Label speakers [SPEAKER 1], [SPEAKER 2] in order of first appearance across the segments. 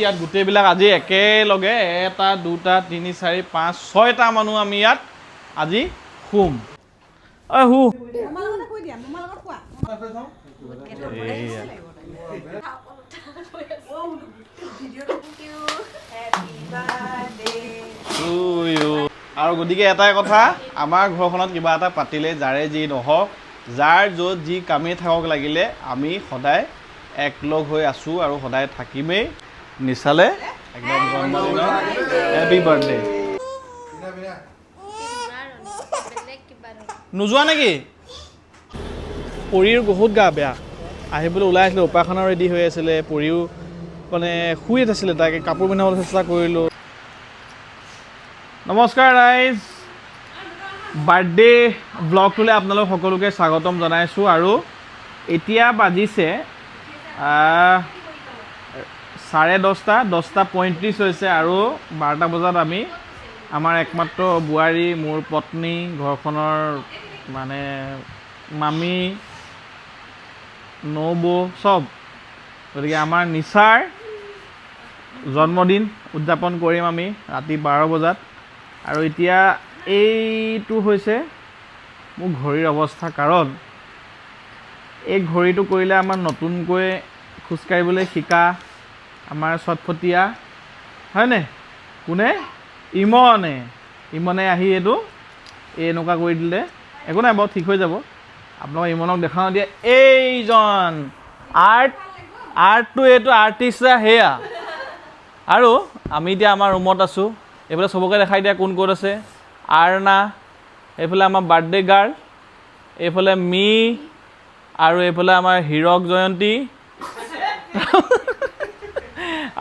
[SPEAKER 1] ইয়াত গোটেইবিলাক আজি একেলগে 1 2 3 4 5 6টা মানুহ আমি ইয়াত আজি শুম হু আৰু গতিকে এটাই কথা আমাৰ ঘৰখনত কিবা এটা পাতিলে যাৰে যি নহওক যাৰ য'ত যি কামেই থাকক লাগিলে আমি সদায় একলগ হৈ আছোঁ আৰু সদায় থাকিমেই নিচালে একদম জন্মদিনৰ হেপী বাৰ্থডে নোযোৱা নেকি পৰিৰ বহুত গা বেয়া আহিবলৈ ওলাই আছিলে উপাসনা ৰেডি হৈ আছিলে পৰিও মানে শুই আছিলে তাকে কাপোৰ পিন্ধাবলৈ চেষ্টা কৰিলোঁ নমস্কাৰ ৰাইজ বাৰ্থডে ব্লগটোলৈ আপোনালোক সকলোকে স্বাগতম জনাইছোঁ আৰু এতিয়া বাজিছে 10:30 হৈছে আৰু 12টা বজাত আমি আমাৰ একমাত্ৰ বোৱাৰী মোৰ পত্নী ঘৰখনৰ মানে মামী নবৌ চব গতিকে আমাৰ নিচাৰ জন্মদিন উদযাপন কৰিম আমি ৰাতি 12 বজাত আৰু এতিয়া এইটো হৈছে মোৰ ঘড়ীৰ অৱস্থা কাৰণ এই ঘড়ীটো কৰিলে আমাৰ নতুনকৈ খোজকাঢ়িবলৈ শিকা আমাৰ চটফটীয়া হয়নে কোনে ইমনে আহি এইটো এনেকুৱা কৰি দিলে একো নাই বাৰু ঠিক হৈ যাব আপোনালোকক ইমনক দেখাওঁ দিয়ে এইজন আৰ্টটো এইটো আৰ্টিষ্ট সেয়া আৰু আমি এতিয়া আমাৰ ৰুমত আছোঁ এইফালে চবকে দেখাই দিয়া কোন ক'ত আছে আৰ্ণা এইফালে আমাৰ বাৰ্থডে গাৰ্ল এইফালে মি আৰু এইফালে আমাৰ হীৰক জয়ন্তী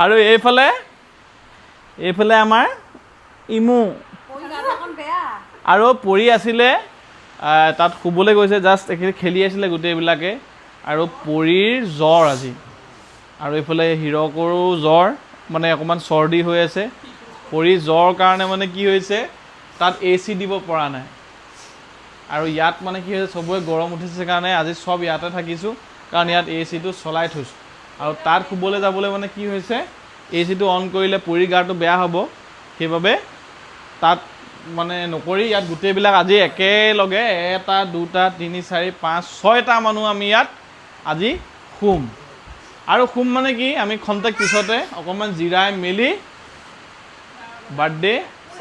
[SPEAKER 1] আৰু এইফালে আমাৰ ইমু আৰু পৰি আছিলে তাত শুবলৈ গৈছে জাষ্ট এইখিনি খেলি আছিলে গোটেইবিলাকে আৰু পৰিৰ জ্বৰ আজি আৰু এইফালে হীৰকৰো জ্বৰ মানে অকণমান চৰ্দি হৈ আছে পৰিৰ জ্বৰ কাৰণে মানে কি হৈছে তাত AC দিব পৰা নাই আৰু ইয়াত মানে কি হৈছে চবৰে গৰম উঠিছে কাৰণে আজি চব ইয়াতে থাকিছোঁ কাৰণ ইয়াত ACটো চলাই থৈছোঁ আৰু তাত শুবলৈ যাবলৈ মানে কি হৈছে ACটো অন কৰিলে পৰি গাটো বেয়া হ'ব সেইবাবে তাত মানে নকৰি ইয়াত গোটেইবিলাক আজি একেলগে 1 2 3 4 5 6টা মানুহ আমি ইয়াত আজি শুম আৰু শুম মানে কি আমি খন্তেক পিছতে অকণমান জিৰাই মেলি বাৰ্থডে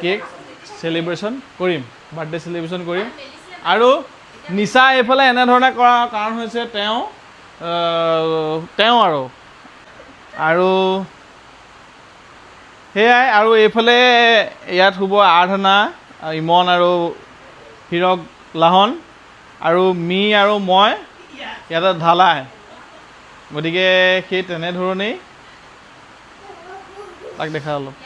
[SPEAKER 1] কেক চেলিব্ৰেশ্যন কৰিম আৰু নিচা এইফালে এনেধৰণে কৰা কাৰণ হৈছে তেওঁ আৰু সেয়াই আৰু এইফালে ইয়াত শুব আৰাধনা ইমন আৰু হীৰক লাহন আৰু মি আৰু মই ইয়াতে ঢালাই গতিকে সেই তেনেধৰণেই তাক দেখা অলপ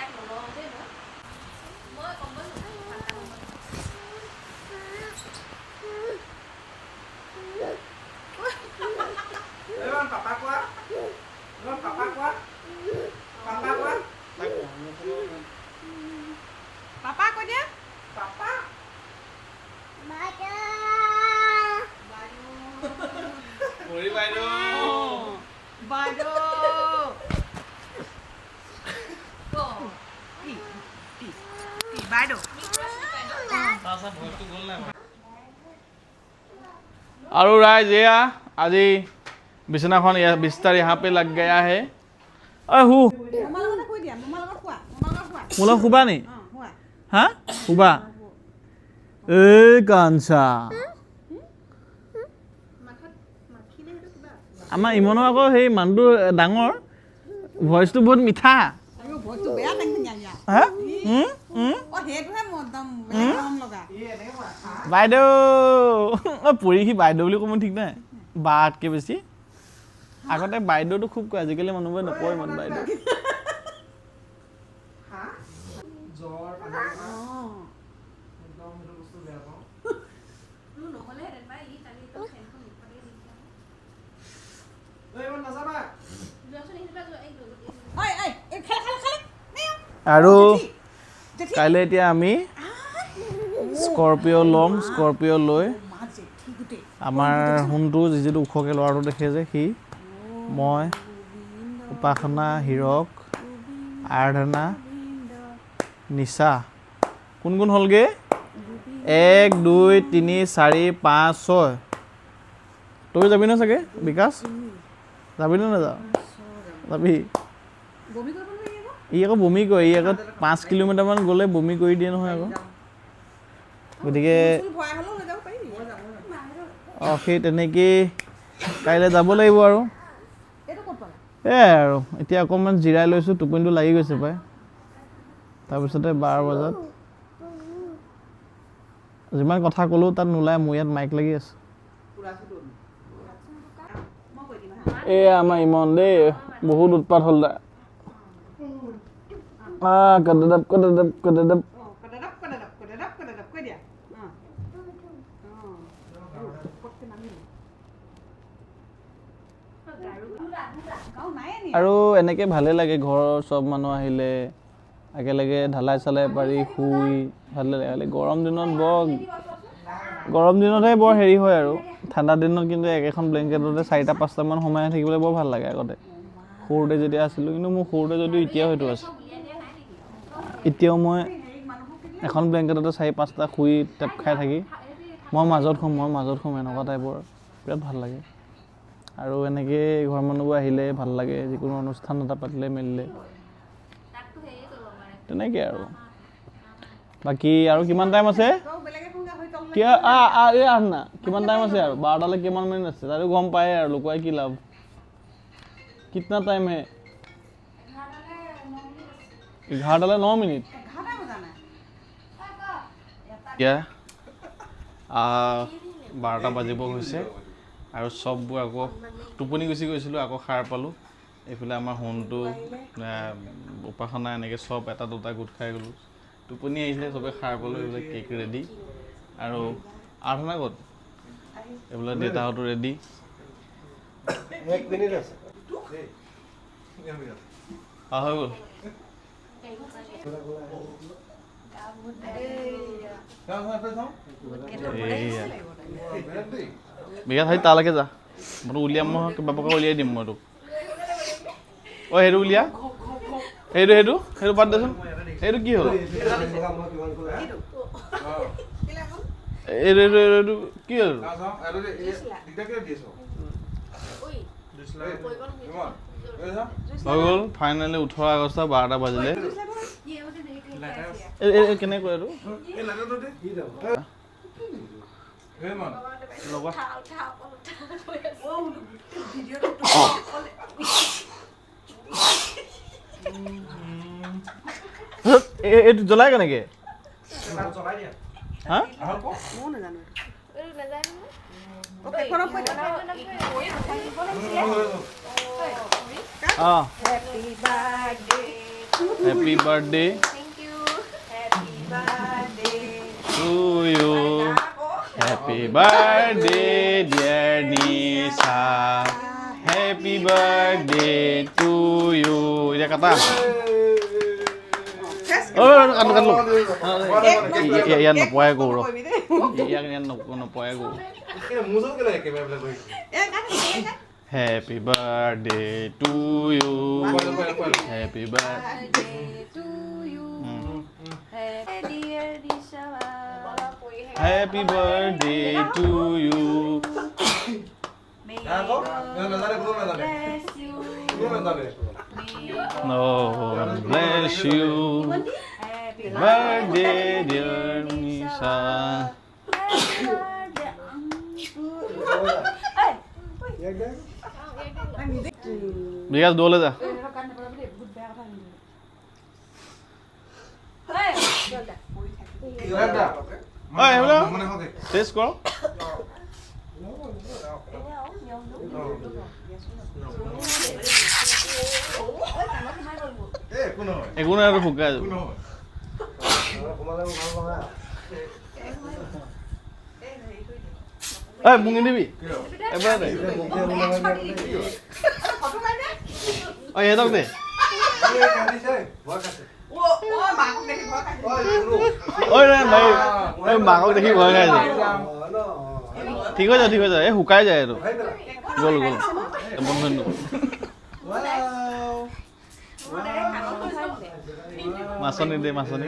[SPEAKER 1] और राइज एया आज बिछनाखन बिस्तर यहाँ पे लग गया है हु मोल शुबा नी हाँ शुबा ए कांचा आम इमन आको मानू डाঙर भइस तो बहुत मिठा বাইদেউ পৰি সি বাইদেউ বুলি ক'ব ঠিক নাই বাতকৈ বেছি আগতে বাইদেউটো খুব কয় আজিকালি মানুহবোৰে নকয় ইমান বাইদেউ আৰু কাইলৈ এতিয়া আমি স্কৰপিঅ' ল'ম স্কৰপিঅ' লৈ আমাৰ সোণটো যিটো ওখকৈ ল'ৰাটো দেখে যে সি, মই, উপাসনা, হীৰক, আৰাধনা, নিশা। কোন কোন হ'লগৈ? 1 2 3 4 5 6। তই যাবি ন চাগে বিকাশ? যাবি নে নাযাওঁ? যাবি? ই আকৌ বমি কৰে, ই আকৌ 5 কিলোমিটাৰমান গ'লে বমি কৰি দিয়ে নহয় আকৌ। গতিকে সেই তেনেকেই কাইলৈ যাব লাগিব আৰু। এয়াই আৰু এতিয়া অকণমান জিৰাই লৈছোঁ, টোপনিটো লাগি গৈছে প্ৰায়। তাৰপিছতে 12 বজাত যিমান কথা ক'লেও তাত নোলায়, মোৰ ইয়াত মাইক লাগি আছে। এয়া আমাৰ ইমন দেই, বহুত উৎপাত হ'ল তাৰ। আৰু এনেকৈ ভালেই লাগে, ঘৰৰ চব মানুহ আহিলে একেলগে ঢালাই চালাই পাৰি শুই ভালে লাগে। গৰম দিনতহে বৰ হেৰি হয় আৰু, ঠাণ্ডা দিনত কিন্তু একেখন ব্লেংকেটতে 4-5টামান সোমাই থাকিবলৈ বৰ ভাল লাগে আগতে, সৰুতে যেতিয়া আছিলোঁ। কিন্তু মোৰ সৰুতে যদিও এতিয়াও সেইটো আছে, এতিয়াও মই এখন ব্লেংকেটতে 4-5টা শুই টেপ খাই থাকি মই মাজত শুম এনেকুৱা টাইপৰ, বিৰাট ভাল লাগে। আৰু এনেকৈ ঘৰৰ মানুহবোৰ আহিলে ভাল লাগে, যিকোনো অনুষ্ঠান এটা পাতিলে মেলিলে তেনেকৈ আৰু। বাকী আৰু কিমান টাইম আছে? আহনা কিমান টাইম আছে আৰু? 12টালৈ কিমান মিনিট আছে? তাতো গম পায়ে আৰু, লুকুৱাই কি লাভ। কিতনা টাইম হে? 11টালৈ 9 মিনিট। এতিয়া 12টা বাজিব হৈছে আৰু চববোৰ আকৌ টোপনি গুচি গৈছিলোঁ, আকৌ সাৰ পালোঁ। এইফালে আমাৰ সোণটো, উপাসনা, এনেকৈ চব এটা দুটা গোট খাই গ'লোঁ। টোপনি আহিছিলে, চবে সাৰ পালোঁ। এইবিলাক কেক ৰেডি আৰু আৰাধনা ক'ত? এইবিলাক দেউতাহঁতো ৰেডি। হৈ গ'ল। বিকাশ ভাই তালৈকে যা, মই উলিয়াম, মই কিবা পকা উলিয়াই দিম মই তোক। সেইটো উলিয়া, সেইটো বাদ দেচোন। সেইটো কি হ'ল? এইটো কি হ'ল? হৈ গ'ল ফাইনেলি 18 আগষ্ট 12টা বাজিলে। কেনেকৈ এইটো এইটো জ্বলাই কেনেকে? হা? Happy birthday to you. Happy birthday dear Nisha. Happy birthday to you. Ini kata. Kan lu. Iya nopoy ko bro. Iya kan nopoy ko. Happy birthday to you. Happy birthday to you. Happy birthday to you. No, bless you. Birthday dear Nisha. বিকাশ দৌলে যা। Test কৰ। একো নাই আৰু শুকাই যাব। মোক নিদিবি এবাৰ দে। সিহঁতক দে। মাকক দেখি ভয় খাইছে। ঠিক হৈ যায় এই শুকাই যায় এইটো গ'ল বন্ধু মাছনি দে মাছনি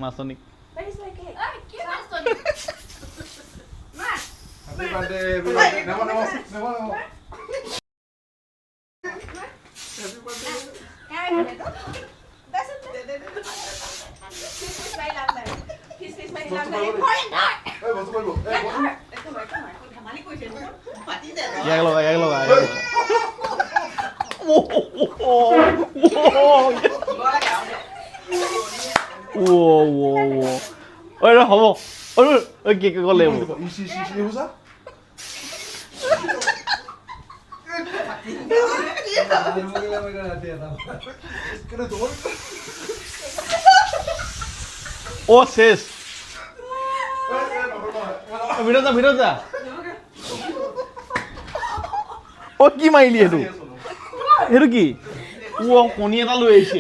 [SPEAKER 1] মাছনি ইয়াক লগা ঐ হ'ব ঐ কি ক'লে ও শেষ ভিতৰত যা ও কি মাৰিলি সেইটো কি ও কণী এটা লৈ আহিছে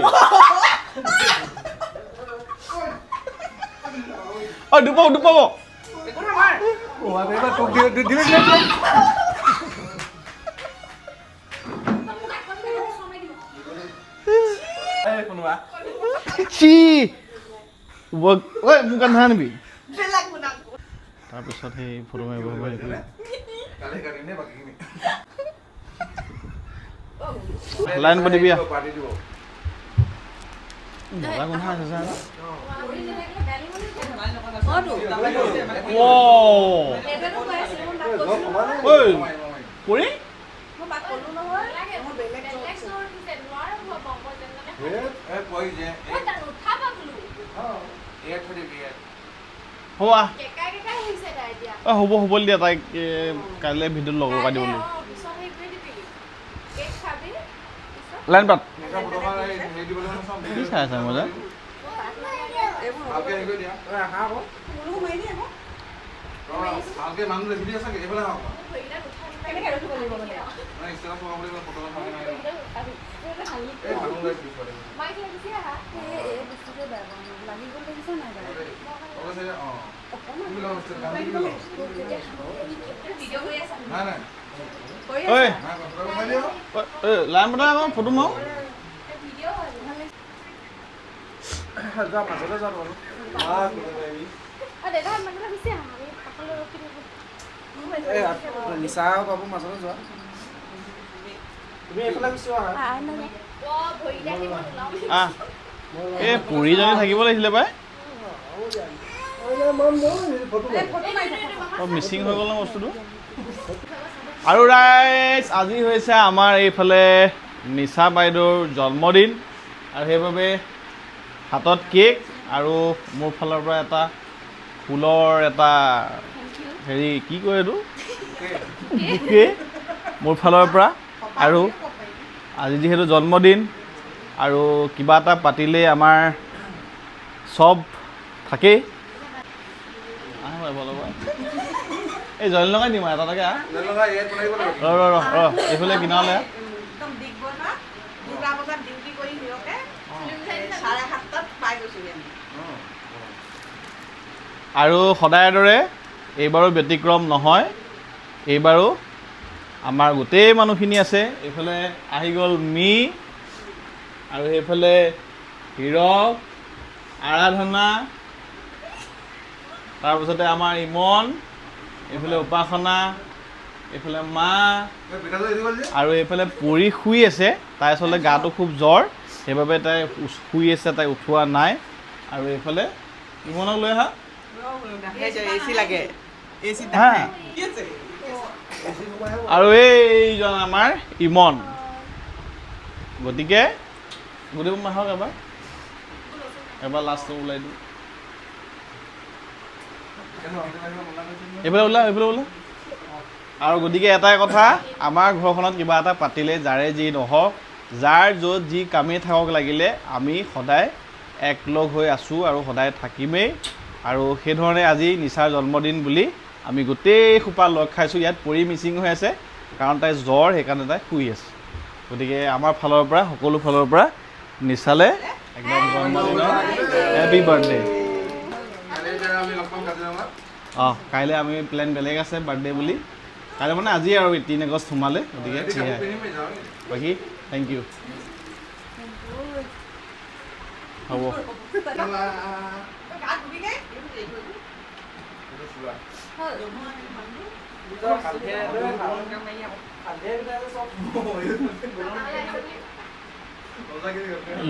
[SPEAKER 1] ঐ দুপাব ঐ মোক গান নানিবি তাৰপিছত সেই ফটো মাৰিব লাইন পাতিবি মজা গোন্ধ আছে ছাৰ পৰি হ'ব দিয়া তাইক কাইলৈ ভিডিঅ'ত লগাই দিব লাগিব লাইন পাত কি চাই আছা মজা লাইন পতা আকৌ ফটো মাৰো
[SPEAKER 2] নিচা পাব মাজলৈ যোৱা তুমি এইফালে গুচি
[SPEAKER 1] এই পুৰিজনী থাকিব লাগিছিলে পাই মিচিং হৈ গ'ল ন বস্তুটো আৰু ৰাইজ আজি হৈছে আমাৰ এইফালে নিচা বাইদেউৰ জন্মদিন আৰু সেইবাবে হাতত কেক আৰু মোৰ ফালৰ পৰা এটা ফুলৰ এটা হেৰি কি কয় এইটো বুকে মোৰ ফালৰ পৰা আৰু আজি যিহেতু জন্মদিন আৰু কিবা এটা পাতিলে আমাৰ চব থাকেই এই জইল লগাই দিম এটা তাকে এইফালে কিনালে আৰু সদায়ৰ দৰে এইবাৰো ব্যতিক্ৰম নহয় এইবাৰো আমাৰ গোটেই মানুহখিনি আছে এইফালে আহি গ'ল মি আৰু সেইফালে হীৰক আৰাধনা তাৰপিছতে আমাৰ ইমন এইফালে উপাসনা এইফালে মা আৰু এইফালে পৰি শুই আছে তাই আচলতে গাটো খুব জ্বৰ সেইবাবে তাই শুই আছে তাই উঠোৱা নাই আৰু এইফালে ইমনক লৈ আহা আৰু এইজন আমাৰ ইমন গতিকে গোটেই আহক এবাৰ লাষ্ট ওলাই দিওঁ এইফালে ওলা আৰু গতিকে এটাই কথা আমাৰ ঘৰখনত কিবা এটা পাতিলে যাৰে যি নহওক যাৰ য'ত যি কামেই থাকক লাগিলে আমি সদায় একলগ হৈ আছোঁ আৰু সদায় থাকিমেই আৰু সেইধৰণে আজি নিচাৰ জন্মদিন বুলি আমি গোটেই সোপা লগ খাইছোঁ ইয়াত পৰি মিচিং হৈ আছে কাৰণ তাই জ্বৰ সেইকাৰণে তাই শুই আছে গতিকে আমাৰ ফালৰ পৰা সকলো ফালৰ পৰা নিচালে একদম জন্মদিনৰ হেপী বাৰ্থডে অঁ কাইলৈ আমি প্লেন বেলেগ আছে বাৰ্থডে বুলি কাইলৈ মানে আজি আৰু 18 আগষ্ট সোমালে গতিকে সেয়াই বাকী থেংক ইউ হ'ব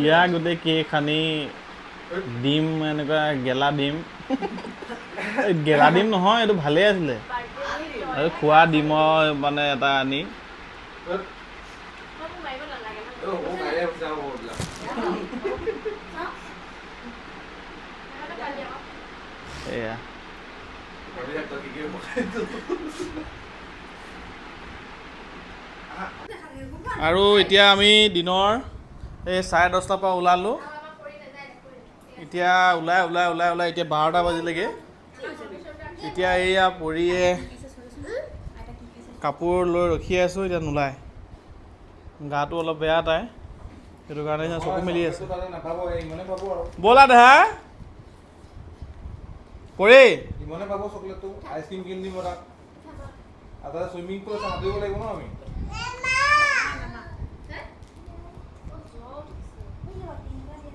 [SPEAKER 1] ইয়াৰ গোটেই কেক সানি ডিম এনেকুৱা গেলা ডিম গেলা ডিম নহয় এইটো ভালেই আছিলে আৰু খোৱা ডিমৰ মানে এটা আনি এয়া আৰু এতিয়া আমি দিনৰ এই 10:30 পৰা ওলালোঁ এতিয়া ওলাই এতিয়া 12টা বাজিলেগৈ এতিয়া এইয়া পৰিয়ে কাপোৰ লৈ ৰখি আছোঁ এতিয়া নোলায় গাটো অলপ বেয়া তাই সেইটো কাৰণে চকু মেলি আছে ব'লা দেহা পৰি
[SPEAKER 2] ইমানে পাব চকলেটটো আইচক্ৰীম কিনি দিম তাক আৰু তাতে চুইমিং পুল আছে সাঁতুৰিব লাগিব ন আমি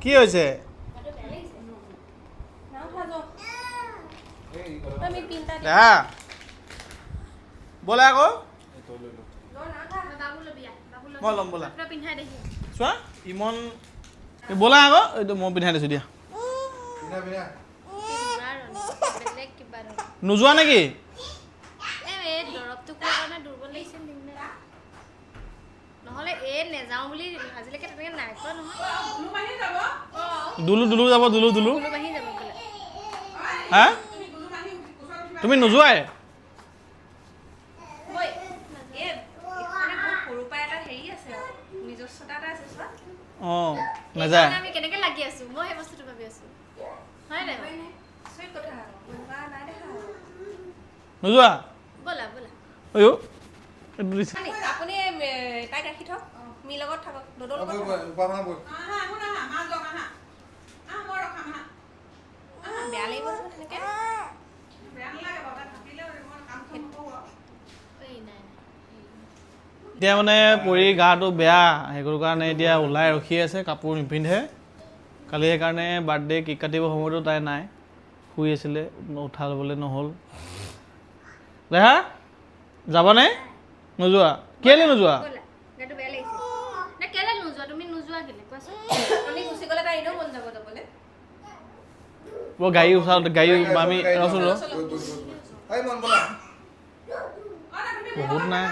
[SPEAKER 1] কি হৈছে দেহা ব'লা আকৌ মই ল'ম ব'লা চোৱা ইমান ব'লা আকৌ এইটো মই পিন্ধাই দিছোঁ দিয়া নোযোৱা নেকি দুলু যাব দুলু হা তুমি নোযোৱাই অঁ নাযায় নোযোৱা অয়ো এতিয়া মানে পৰি গাটো বেয়া সেইটো কাৰণে এতিয়া ওলাই ৰখি আছে কাপোৰ নিপিন্ধে কালি সেইকাৰণে বাৰ্থডে কেক কাটিব সময়তো তাই নাই শুই আছিলে উঠা ল'বলৈ নহ'ল দেহা যাবানে নোযোৱা কেলৈ নোযোৱা গাড়ী উঠাওঁ গাড়ী আমি ৰচোন বহুত নাই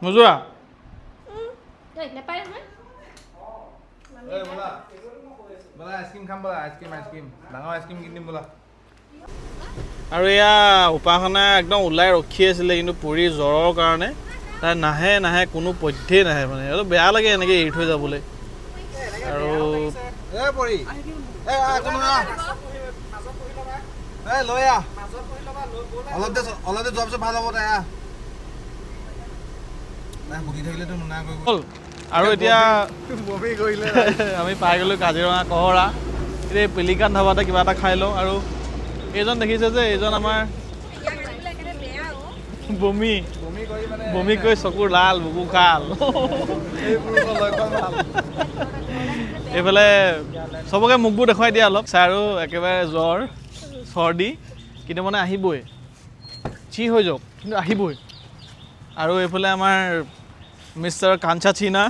[SPEAKER 1] নোযোৱা
[SPEAKER 2] আইচক্ৰীম খাম ব'লা আইচক্ৰীম ডাঙৰ আইচক্ৰীম কিনি দিম ব'লা
[SPEAKER 1] আৰু এয়া উপাসনা একদম ওলাই ৰখি আছিলে কিন্তু পৰি জ্বৰৰ কাৰণে তাই নাহে কোনো পধ্যেই নাহে মানে অলপ বেয়া লাগে এনেকৈ এৰি থৈ যাবলৈ আৰু
[SPEAKER 2] অলপ দে যোৱাৰ পিছত ভাল হ'ব তাই বহি থাকিলেতো নোনা কৰিব
[SPEAKER 1] আৰু এতিয়া আমি পাই গ'লোঁ কাজিৰঙা কহৰা এতিয়া পেলিকান ধাবাতে কিবা এটা খাই লওঁ আৰু এইজন দেখিছে যে এইজন আমাৰ বমি কৰি চকুৰ লাল বুকু খাল এইফালে চবকে মুখবোৰ দেখুৱাই দিয়া অলপ চাই আৰু একেবাৰে জ্বৰ চৰ্দি কিন্তু মানে আহিবই চি হৈ যাওক কিন্তু আহিবই আৰু এইফালে আমাৰ মিষ্টাৰ কাঞ্চা চীনা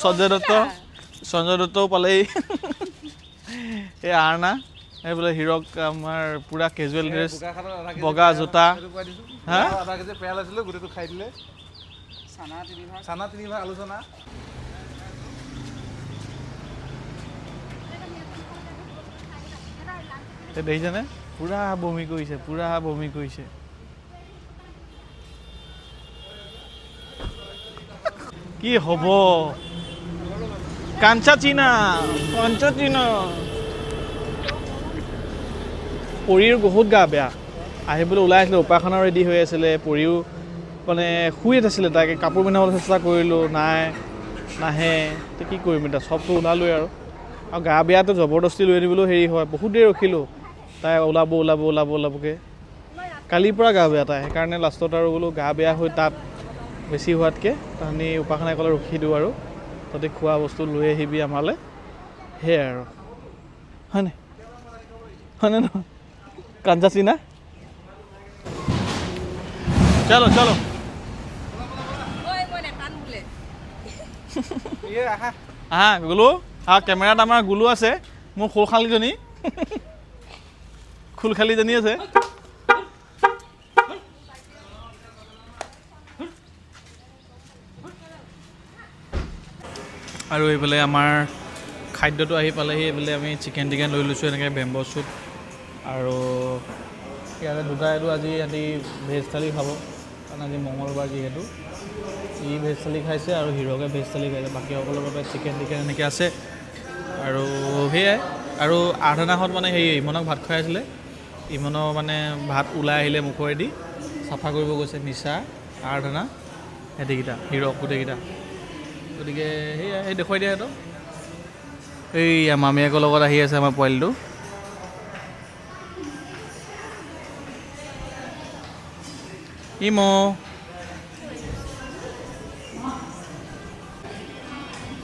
[SPEAKER 1] সঞ্জয় দত্তও পালেই এই আৰ্ণা এইফালে হিৰক আমাৰ পুৰা কেজুৱেল ড্ৰেছ বগা জোতা হা
[SPEAKER 2] গোটেইটো খাই দিলে চানা 3 ভাগ আলু চানা
[SPEAKER 1] দেখিছেনে পুৰা বমি কৰিছে কি হ'ব কাঞ্চা চীনা পৰিৰ বহুত গা বেয়া আহিবলৈ ওলাই আছিলে উপাসনাও ৰেডি হৈ আছিলে পৰিও মানে শুই আছিলে তাকে কাপোৰ পিন্ধাবলৈ চেষ্টা কৰিলোঁ নাহে তো কি কৰিম এতিয়া চবটো ওলালোৱে আৰু আৰু গা বেয়াটো জবৰদস্তি লৈ আনিবলৈও হেৰি হয়, বহুত দেৰি ৰখিলোঁ তাই ওলাবকৈ। কালিৰ পৰা গা বেয়া তাই, সেইকাৰণে লাষ্টত আৰু বোলো গা বেয়া হৈ তাত বেছি হোৱাতকৈ তাহানি উপাসনাই ক'লে ৰখি দিওঁ আৰু তহঁতি খোৱা বস্তু লৈ আহিবি আমালৈ, সেয়াই আৰু হয়নে নহয় কাঞ্জাচি না চলো আহা গুলু কেমেৰাত আমাৰ গুলু আছে, মোৰ খোলখালিজনী আছে। আৰু এইফালে আমাৰ খাদ্যটো আহি পালেহি, এইফালে আমি চিকেন টিকেন লৈ লৈছোঁ এনেকৈ বেম্ব' চুপ। আৰু ইয়াতে দুটাইটো আজি সিহঁতি ভেজ থালি খাব, কাৰণ আজি মঙলবাৰ যিহেতু। ই ভেজ থালি খাইছে আৰু হিৰকে ভেজ থালি খাইছে, বাকীসকলৰ বাবে চিকেন টিকেন এনেকৈ আছে। আৰু সেয়াই, আৰু আৰাধনাহঁত মানে হেৰি ইমনক ভাত খুৱাই আছিলে, ইমনৰ মানে ভাত ওলাই আহিলে মুখৰেদি, চাফা কৰিব গৈছে নিচা, আৰাধনা, সিহঁতিকেইটা হিৰক গোটেইকেইটা। গতিকে সেয়াই, সেই দেখুৱাই দিয়া সিহঁতক। এই মামীয়েকৰ লগত আহি আছে আমাৰ পোৱালিটো।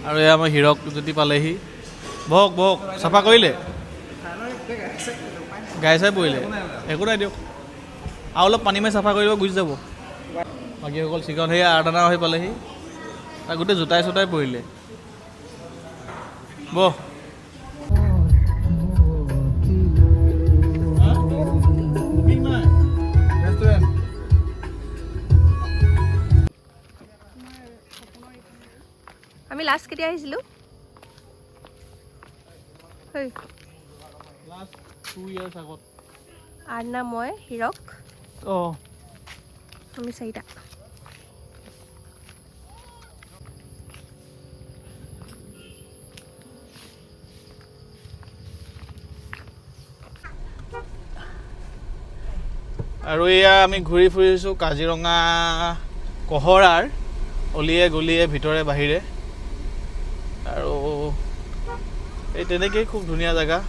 [SPEAKER 1] আৰু এয়া আমাৰ হিৰক যদি পালেহি, বহক চাফা কৰিলে, গাই চাই পৰিলে, একো নাই দিয়ক, আৰু অলপ পানী মাৰি চাফা কৰিব গুচি যাব। বাকীসকল চিকন সেয়া আৰাধনা আহি পালেহি, তাৰ গোটেই জোতাই চোতাই পৰিলে। বহ
[SPEAKER 3] আমি লাষ্ট কেতিয়া আহিছিলোঁ?
[SPEAKER 1] লাষ্ট 2 years আগত।
[SPEAKER 3] আৰনা, মই, হিৰক, আমি 4টা।
[SPEAKER 1] আৰু এয়া আমি ঘূৰি ফুৰিছোঁ কাজিৰঙা কহৰাৰ অলিয়ে গলিয়ে ভিতৰে বাহিৰে। আৰু এই তেনেকেই খুব ধুনীয়া জেগা।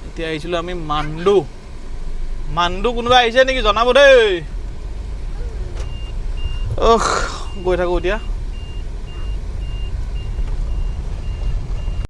[SPEAKER 1] এতিয়া আহিছিলোঁ আমি মাণ্ডু কোনোবা আহিছে নেকি জনাব দেই। গৈ থাকোঁ এতিয়া।